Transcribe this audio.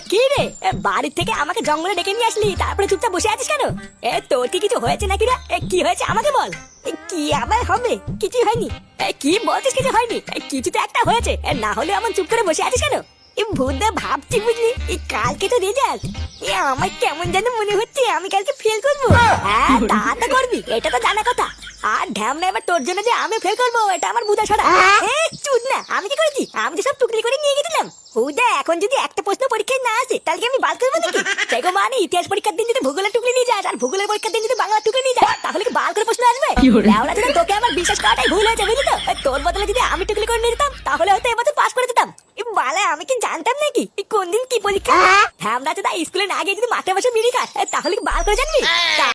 কি রে, বাড়ি থেকে আমাকে জঙ্গলে ডেকে নিয়ে আসলি, তারপরে চুপচাপ বসে আছিস কেন? তোর কি কিছু হয়েছে নাকি রে? কি হয়েছে আমাকে বল। কি আবার হবে? কিছু হয়নি। কি বলছিস কিছু হয়নি? কিছু তো একটা হয়েছে, না হলে এমন চুপ করে বসে আছিস কেন? ভূতদা ভাবছি বুঝলি, কালকে তো রেজাল্ট। আমার কেমন যেন মনে হচ্ছে আমি কালকে ফেল করবো। হ্যাঁ তা তো করবি, এটা তো জানা কথা। আর ঢ্যামনা এবার তোর জন্য যে আমি ফেল করবো এটা আমার বুঝা ছড়া। চুদ না, আমি কি করেছি? আমি তো সব টুকলি করে নিয়ে গেছিলাম। হুদা এখন যদি একটা প্রশ্ন পরীক্ষায় না আসে তাহলে কি আমি বাদ করবো নাকি? দেখো মানে ইতিহাস পরীক্ষার দিন যদি ভূগোলের টুকলি নিয়ে যাস আর ভূগোলের পরীক্ষার দিন যদি বাংলা টুকলি নিয়ে যাস তাহলে কি বাল করে প্রশ্ন আসবে? লেওড়া ছিল, তোকে আমার বিশ্বাস করাটাই ভুল হয়েছে বুঝলি তো। তোর বদলে যদি আমি টুকলি করে নিয়ে যেতাম তাহলে হয়তো এবছর পাস করে যেতাম। বালা আমি কি জানতাম নাকি কোন দিন কি পরীক্ষা? ঢ্যামনা তো তাই স্কুলে না গিয়ে যদি মাঠে বসে বিড়ি খাস তাহলে কি বাল করে জানবি?